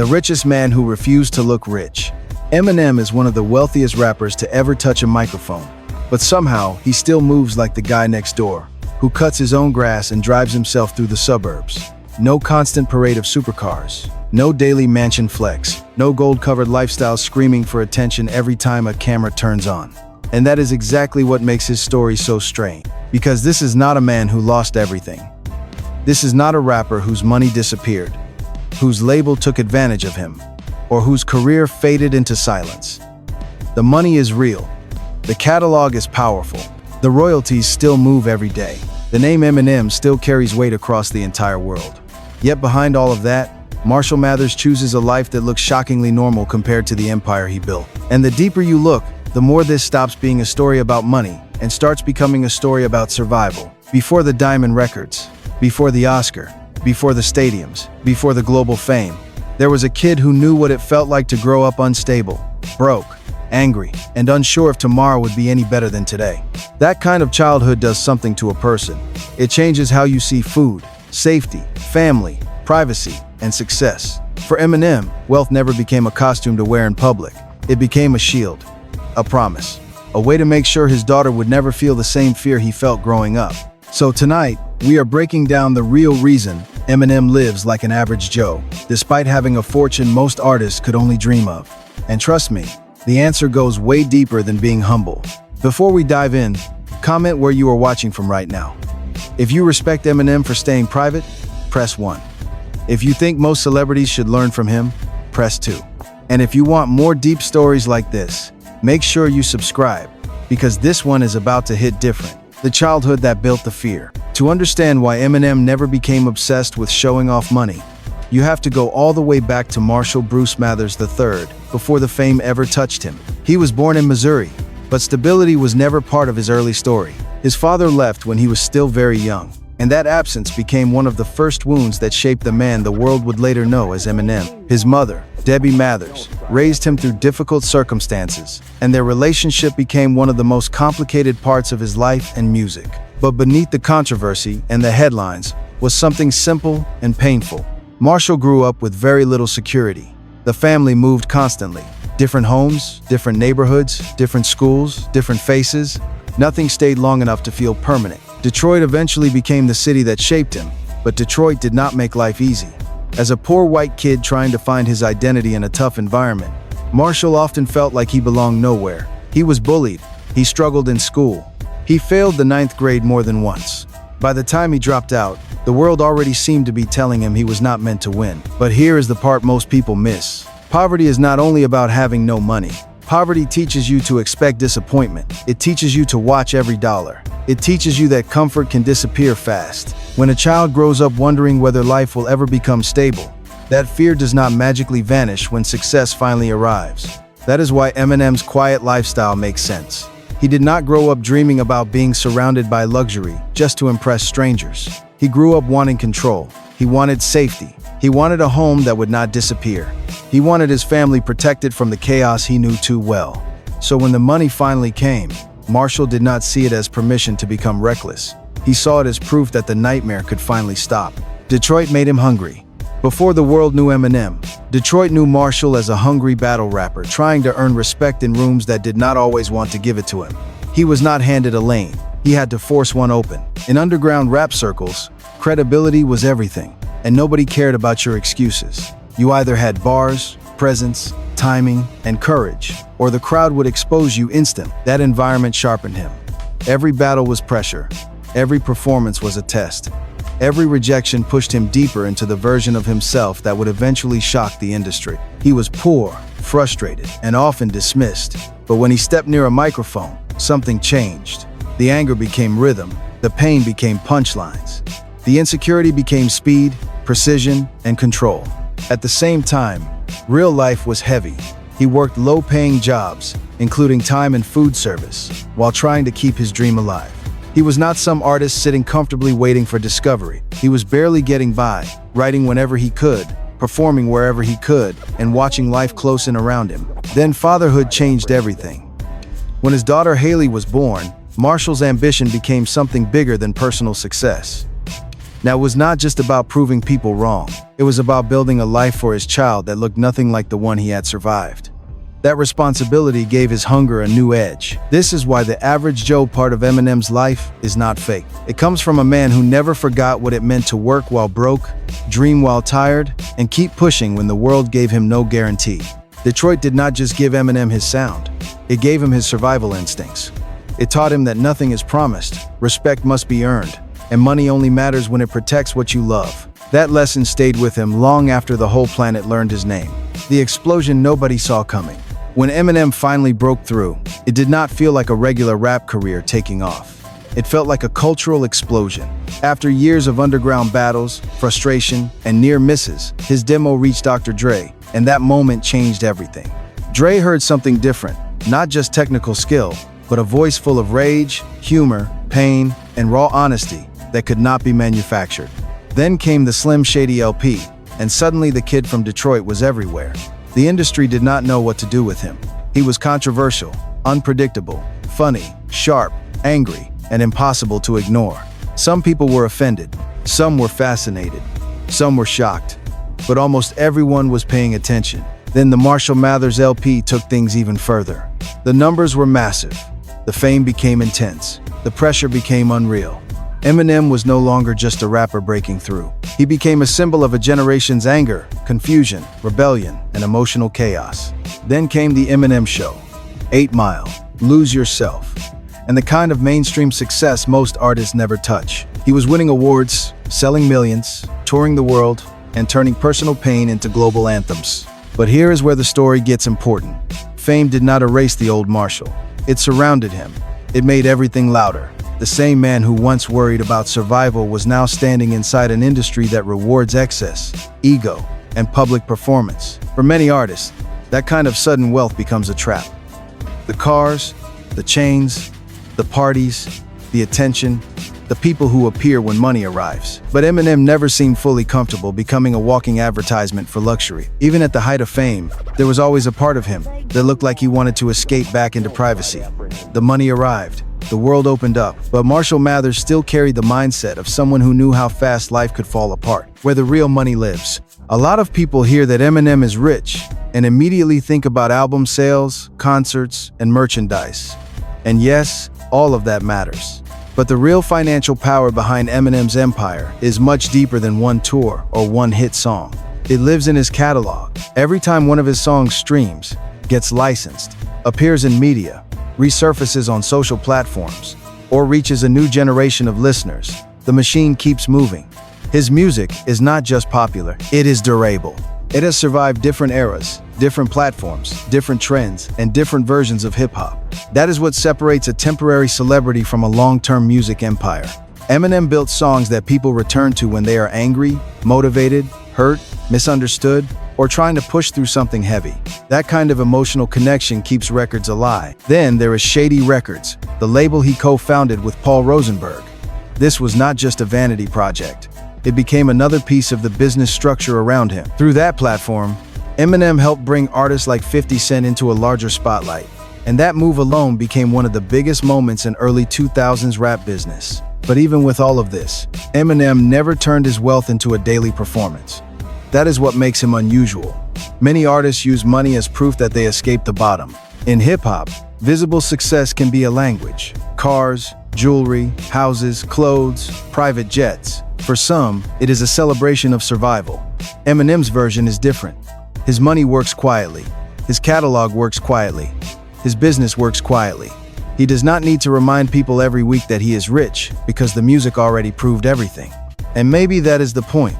the richest man who refused to look rich. Eminem is one of the wealthiest rappers to ever touch a microphone, but somehow he still moves like the guy next door, who cuts his own grass and drives himself through the suburbs. No constant parade of supercars, no daily mansion flex, no gold-covered lifestyle screaming for attention every time a camera turns on. And that is exactly what makes his story so strange, because this is not a man who lost everything. This is not a rapper whose money disappeared, whose label took advantage of him, or whose career faded into silence. The money is real. The catalog is powerful. The royalties still move every day. The name Eminem still carries weight across the entire world. Yet behind all of that, Marshall Mathers chooses a life that looks shockingly normal compared to the empire he built. And the deeper you look, the more this stops being a story about money and starts becoming a story about survival. Before the diamond records, before the Oscar, before the stadiums, before the global fame, there was a kid who knew what it felt like to grow up unstable, broke, angry, and unsure if tomorrow would be any better than today. That kind of childhood does something to a person. It changes how you see food, safety, family, privacy, and success. For Eminem, wealth never became a costume to wear in public. It became a shield, a promise, a way to make sure his daughter would never feel the same fear he felt growing up. So tonight, we are breaking down the real reason Eminem lives like an average Joe, despite having a fortune most artists could only dream of. And trust me, the answer goes way deeper than being humble. Before we dive in, comment where you are watching from right now. If you respect Eminem for staying private, press 1. If you think most celebrities should learn from him, press 2. And if you want more deep stories like this, make sure you subscribe, because this one is about to hit different. The childhood that built the fear. To understand why Eminem never became obsessed with showing off money, you have to go all the way back to Marshall Bruce Mathers III, before the fame ever touched him. He was born in Missouri, but stability was never part of his early story. His father left when he was still very young, and that absence became one of the first wounds that shaped the man the world would later know as Eminem. His mother, Debbie Mathers, raised him through difficult circumstances, and their relationship became one of the most complicated parts of his life and music. But beneath the controversy and the headlines was something simple and painful. Marshall grew up with very little security. The family moved constantly. Different homes, different neighborhoods, different schools, different faces. Nothing stayed long enough to feel permanent. Detroit eventually became the city that shaped him, but Detroit did not make life easy. As a poor white kid trying to find his identity in a tough environment, Marshall often felt like he belonged nowhere. He was bullied. He struggled in school. He failed the 9th grade more than once. By the time he dropped out, the world already seemed to be telling him he was not meant to win. But here is the part most people miss. Poverty is not only about having no money. Poverty teaches you to expect disappointment. It teaches you to watch every dollar. It teaches you that comfort can disappear fast. When a child grows up wondering whether life will ever become stable, that fear does not magically vanish when success finally arrives. That is why Eminem's quiet lifestyle makes sense. He did not grow up dreaming about being surrounded by luxury just to impress strangers. He grew up wanting control. He wanted safety. He wanted a home that would not disappear. He wanted his family protected from the chaos he knew too well. So when the money finally came, Marshall did not see it as permission to become reckless. He saw it as proof that the nightmare could finally stop. Detroit made him hungry. Before the world knew Eminem, Detroit knew Marshall as a hungry battle rapper trying to earn respect in rooms that did not always want to give it to him. He was not handed a lane. He had to force one open. In underground rap circles, credibility was everything, and nobody cared about your excuses. You either had bars, presence, timing, and courage, or the crowd would expose you instant. That environment sharpened him. Every battle was pressure. Every performance was a test. Every rejection pushed him deeper into the version of himself that would eventually shock the industry. He was poor, frustrated, and often dismissed. But when he stepped near a microphone, something changed. The anger became rhythm. The pain became punchlines. The insecurity became speed, precision, and control. At the same time, real life was heavy. He worked low-paying jobs, including time and food service, while trying to keep his dream alive. He was not some artist sitting comfortably waiting for discovery. He was barely getting by, writing whenever he could, performing wherever he could, and watching life close in around him. Then fatherhood changed everything. When his daughter Haley was born, Marshall's ambition became something bigger than personal success. Now, it was not just about proving people wrong. It was about building a life for his child that looked nothing like the one he had survived. That responsibility gave his hunger a new edge. This is why the average Joe part of Eminem's life is not fake. It comes from a man who never forgot what it meant to work while broke, dream while tired, and keep pushing when the world gave him no guarantee. Detroit did not just give Eminem his sound, it gave him his survival instincts. It taught him that nothing is promised, respect must be earned, and money only matters when it protects what you love. That lesson stayed with him long after the whole planet learned his name. The explosion nobody saw coming. When Eminem finally broke through, it did not feel like a regular rap career taking off. It felt like a cultural explosion. After years of underground battles, frustration, and near misses, his demo reached Dr. Dre, and that moment changed everything. Dre heard something different, not just technical skill, but a voice full of rage, humor, pain, and raw honesty that could not be manufactured. Then came the Slim Shady LP, and suddenly the kid from Detroit was everywhere. The industry did not know what to do with him. He was controversial, unpredictable, funny, sharp, angry, and impossible to ignore. Some people were offended, some were fascinated, some were shocked, but almost everyone was paying attention. Then the Marshall Mathers LP took things even further. The numbers were massive. The fame became intense. The pressure became unreal. Eminem was no longer just a rapper breaking through. He became a symbol of a generation's anger, confusion, rebellion, and emotional chaos. Then came the Eminem Show, 8 Mile, Lose Yourself, and the kind of mainstream success most artists never touch. He was winning awards, selling millions, touring the world, and turning personal pain into global anthems. But here is where the story gets important. Fame did not erase the old Marshall. It surrounded him. It made everything louder. The same man who once worried about survival was now standing inside an industry that rewards excess, ego, and public performance. For many artists, that kind of sudden wealth becomes a trap. The cars, the chains, the parties, the attention, the people who appear when money arrives. But Eminem never seemed fully comfortable becoming a walking advertisement for luxury. Even at the height of fame, there was always a part of him that looked like he wanted to escape back into privacy. The money arrived. The world opened up, but Marshall Mathers still carried the mindset of someone who knew how fast life could fall apart, where the real money lives. A lot of people hear that Eminem is rich and immediately think about album sales, concerts, and merchandise. And yes, all of that matters. But the real financial power behind Eminem's empire is much deeper than one tour or one hit song. It lives in his catalog. Every time one of his songs streams, gets licensed, appears in media, resurfaces on social platforms, or reaches a new generation of listeners, the machine keeps moving. His music is not just popular, it is durable. It has survived different eras, different platforms, different trends, and different versions of hip-hop. That is what separates a temporary celebrity from a long-term music empire. Eminem built songs that people return to when they are angry, motivated, hurt, misunderstood, or trying to push through something heavy. That kind of emotional connection keeps records alive. Then there is Shady Records, the label he co-founded with Paul Rosenberg. This was not just a vanity project. It became another piece of the business structure around him. Through that platform, Eminem helped bring artists like 50 Cent into a larger spotlight. And that move alone became one of the biggest moments in early 2000s rap business. But even with all of this, Eminem never turned his wealth into a daily performance. That is what makes him unusual. Many artists use money as proof that they escaped the bottom. In hip-hop, visible success can be a language. Cars, jewelry, houses, clothes, private jets. For some, it is a celebration of survival. Eminem's version is different. His money works quietly. His catalog works quietly. His business works quietly. He does not need to remind people every week that he is rich, because the music already proved everything. And maybe that is the point.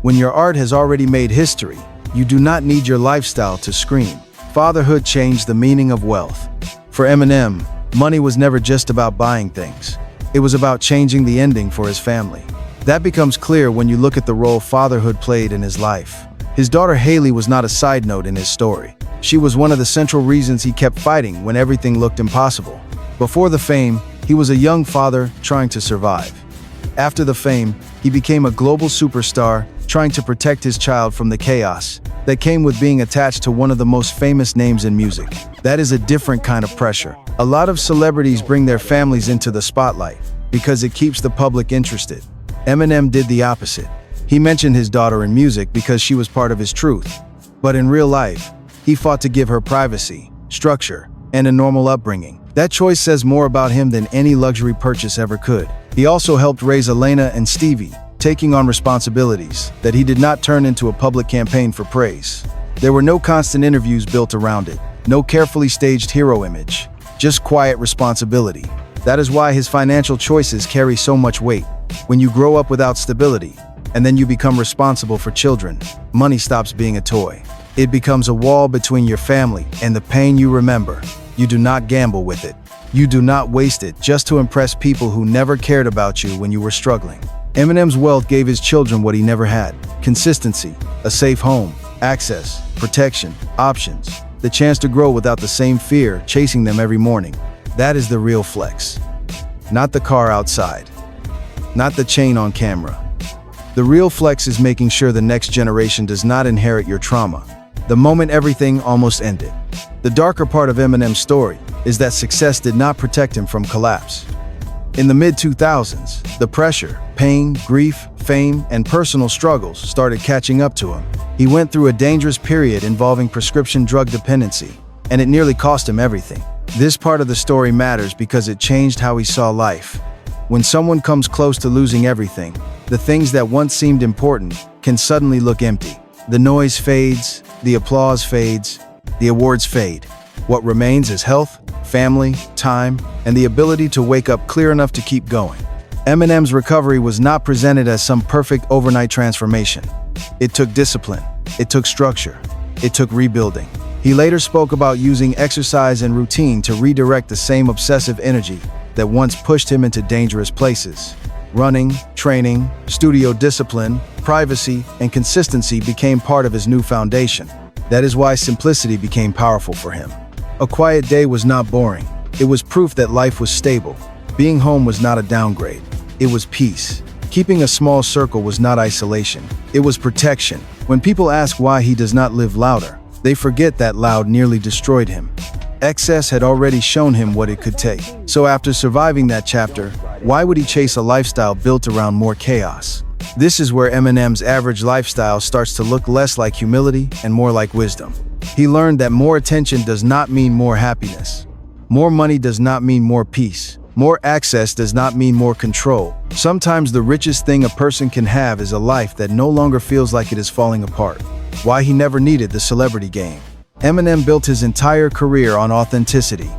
When your art has already made history, you do not need your lifestyle to scream. Fatherhood changed the meaning of wealth. For Eminem, money was never just about buying things. It was about changing the ending for his family. That becomes clear when you look at the role fatherhood played in his life. His daughter Haley was not a side note in his story. She was one of the central reasons he kept fighting when everything looked impossible. Before the fame, he was a young father trying to survive. After the fame, he became a global superstar, trying to protect his child from the chaos that came with being attached to one of the most famous names in music. That is a different kind of pressure. A lot of celebrities bring their families into the spotlight because it keeps the public interested. Eminem did the opposite. He mentioned his daughter in music because she was part of his truth. But in real life, he fought to give her privacy, structure, and a normal upbringing. That choice says more about him than any luxury purchase ever could. He also helped raise Elena and Stevie, taking on responsibilities that he did not turn into a public campaign for praise. There were no constant interviews built around it, no carefully staged hero image, just quiet responsibility. That is why his financial choices carry so much weight. When you grow up without stability, and then you become responsible for children, money stops being a toy. It becomes a wall between your family and the pain you remember. You do not gamble with it. You do not waste it just to impress people who never cared about you when you were struggling. Eminem's wealth gave his children what he never had: consistency, a safe home, access, protection, options, the chance to grow without the same fear chasing them every morning. That is the real flex. Not the car outside. Not the chain on camera. The real flex is making sure the next generation does not inherit your trauma. The moment everything almost ended. The darker part of Eminem's story is that success did not protect him from collapse. In the mid-2000s, the pressure, pain, grief, fame, and personal struggles started catching up to him. He went through a dangerous period involving prescription drug dependency, and it nearly cost him everything. This part of the story matters because it changed how he saw life. When someone comes close to losing everything, the things that once seemed important can suddenly look empty. The noise fades, the applause fades, the awards fade. What remains is health, family, time, and the ability to wake up clear enough to keep going. Eminem's recovery was not presented as some perfect overnight transformation. It took discipline, it took structure, it took rebuilding. He later spoke about using exercise and routine to redirect the same obsessive energy that once pushed him into dangerous places. Running, training, studio discipline, privacy, and consistency became part of his new foundation. That is why simplicity became powerful for him. A quiet day was not boring. It was proof that life was stable. Being home was not a downgrade. It was peace. Keeping a small circle was not isolation. It was protection. When people ask why he does not live louder, they forget that loud nearly destroyed him. Excess had already shown him what it could take. So after surviving that chapter, why would he chase a lifestyle built around more chaos? This is where Eminem's average lifestyle starts to look less like humility and more like wisdom. He learned that more attention does not mean more happiness. More money does not mean more peace. More access does not mean more control. Sometimes the richest thing a person can have is a life that no longer feels like it is falling apart. Why he never needed the celebrity game. Eminem built his entire career on authenticity.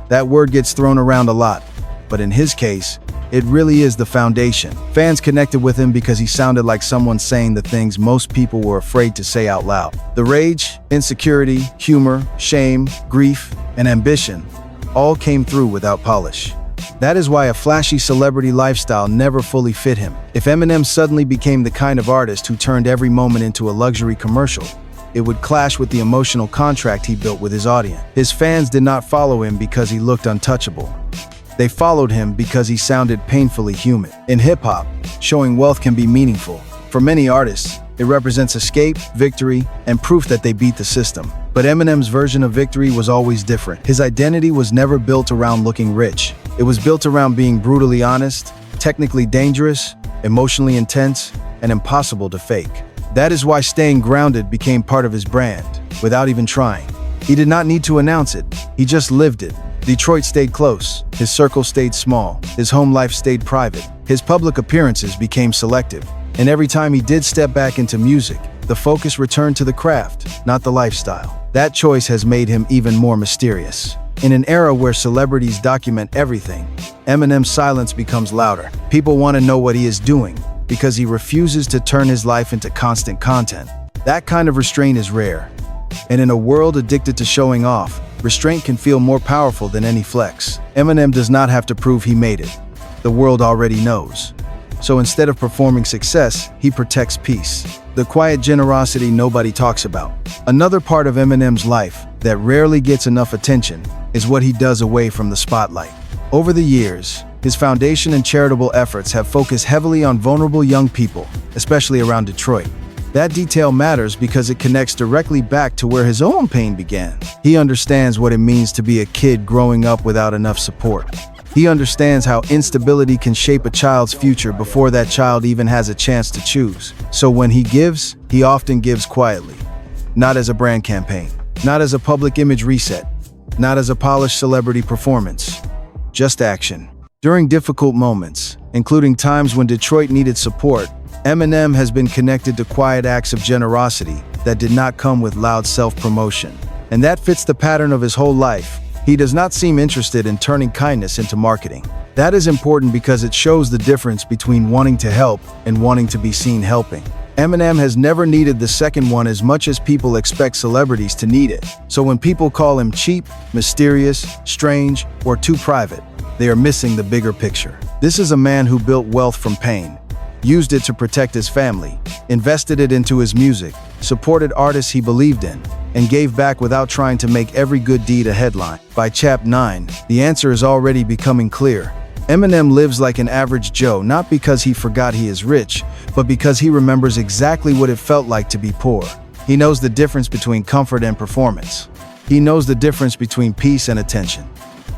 That word gets thrown around a lot, but in his case, it really is the foundation. Fans connected with him because he sounded like someone saying the things most people were afraid to say out loud. The rage, insecurity, humor, shame, grief, and ambition all came through without polish. That is why a flashy celebrity lifestyle never fully fit him. If Eminem suddenly became the kind of artist who turned every moment into a luxury commercial, it would clash with the emotional contract he built with his audience. His fans did not follow him because he looked untouchable. They followed him because he sounded painfully human. In hip-hop, showing wealth can be meaningful. For many artists, it represents escape, victory, and proof that they beat the system. But Eminem's version of victory was always different. His identity was never built around looking rich. It was built around being brutally honest, technically dangerous, emotionally intense, and impossible to fake. That is why staying grounded became part of his brand, without even trying. He did not need to announce it, he just lived it. Detroit stayed close, his circle stayed small, his home life stayed private, his public appearances became selective, and every time he did step back into music, the focus returned to the craft, not the lifestyle. That choice has made him even more mysterious. In an era where celebrities document everything, Eminem's silence becomes louder. People want to know what he is doing, because he refuses to turn his life into constant content. That kind of restraint is rare. And in a world addicted to showing off, restraint can feel more powerful than any flex. Eminem does not have to prove he made it. The world already knows. So instead of performing success, he protects peace. The quiet generosity nobody talks about. Another part of Eminem's life that rarely gets enough attention is what he does away from the spotlight. Over the years, his foundation and charitable efforts have focused heavily on vulnerable young people, especially around Detroit. That detail matters because it connects directly back to where his own pain began. He understands what it means to be a kid growing up without enough support. He understands how instability can shape a child's future before that child even has a chance to choose. So when he gives, he often gives quietly. Not as a brand campaign, not as a public image reset, not as a polished celebrity performance. Just action. During difficult moments, including times when Detroit needed support, Eminem has been connected to quiet acts of generosity that did not come with loud self-promotion. And that fits the pattern of his whole life. He does not seem interested in turning kindness into marketing. That is important because it shows the difference between wanting to help and wanting to be seen helping. Eminem has never needed the second one as much as people expect celebrities to need it. So when people call him cheap, mysterious, strange, or too private, they are missing the bigger picture. This is a man who built wealth from pain, used it to protect his family, invested it into his music, supported artists he believed in, and gave back without trying to make every good deed a headline. By Chapter 9, the answer is already becoming clear. Eminem lives like an average Joe, not because he forgot he is rich, but because he remembers exactly what it felt like to be poor. He knows the difference between comfort and performance. He knows the difference between peace and attention.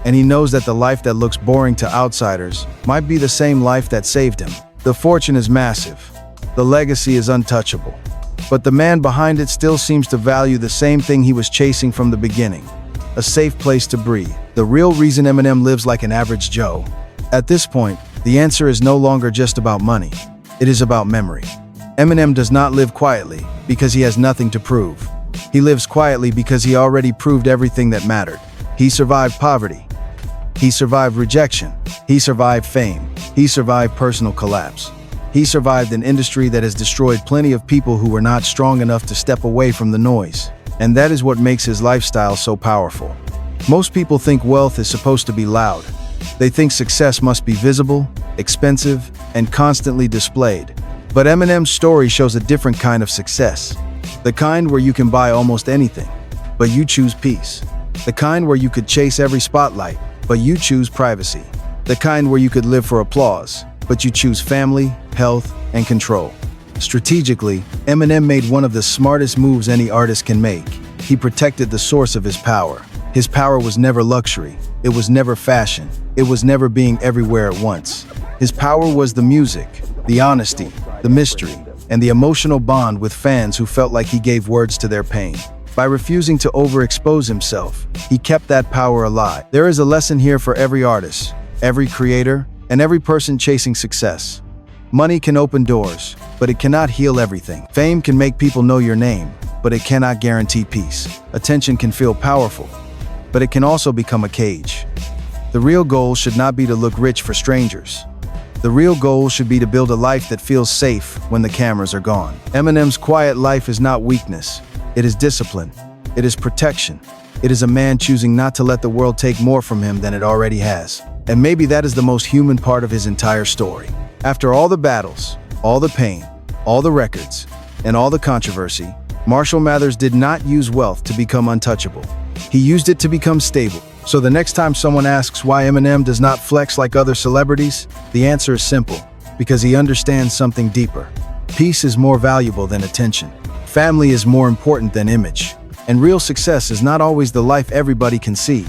And he knows that the life that looks boring to outsiders might be the same life that saved him. The fortune is massive. The legacy is untouchable. But the man behind it still seems to value the same thing he was chasing from the beginning: a safe place to breathe. The real reason Eminem lives like an average Joe. At this point, the answer is no longer just about money. It is about memory. Eminem does not live quietly because he has nothing to prove. He lives quietly because he already proved everything that mattered. He survived poverty. He survived rejection. He survived fame. He survived personal collapse. He survived an industry that has destroyed plenty of people who were not strong enough to step away from the noise. And that is what makes his lifestyle so powerful. Most people think wealth is supposed to be loud. They think success must be visible, expensive, and constantly displayed. But Eminem's story shows a different kind of success. The kind where you can buy almost anything, but you choose peace. The kind where you could chase every spotlight, but you choose privacy. The kind where you could live for applause, but you choose family, health, and control. Strategically, Eminem made one of the smartest moves any artist can make. He protected the source of his power. His power was never luxury. It was never fashion. It was never being everywhere at once. His power was the music, the honesty, the mystery, and the emotional bond with fans who felt like he gave words to their pain. By refusing to overexpose himself, he kept that power alive. There is a lesson here for every artist, every creator, and every person chasing success. Money can open doors, but it cannot heal everything. Fame can make people know your name, but it cannot guarantee peace. Attention can feel powerful, but it can also become a cage. The real goal should not be to look rich for strangers. The real goal should be to build a life that feels safe when the cameras are gone. Eminem's quiet life is not weakness. It is discipline. It is protection. It is a man choosing not to let the world take more from him than it already has. And maybe that is the most human part of his entire story. After all the battles, all the pain, all the records, and all the controversy, Marshall Mathers did not use wealth to become untouchable. He used it to become stable. So the next time someone asks why Eminem does not flex like other celebrities, the answer is simple: because he understands something deeper. Peace is more valuable than attention. Family is more important than image. And real success is not always the life everybody can see.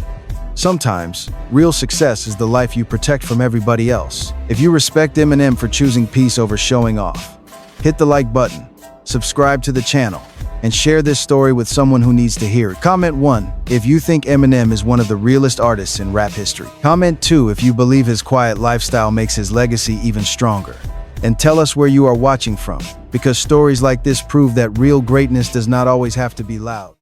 Sometimes, real success is the life you protect from everybody else. If you respect Eminem for choosing peace over showing off, hit the like button, subscribe to the channel, and share this story with someone who needs to hear it. Comment 1 if you think Eminem is one of the realest artists in rap history. Comment 2 if you believe his quiet lifestyle makes his legacy even stronger. And tell us where you are watching from, because stories like this prove that real greatness does not always have to be loud.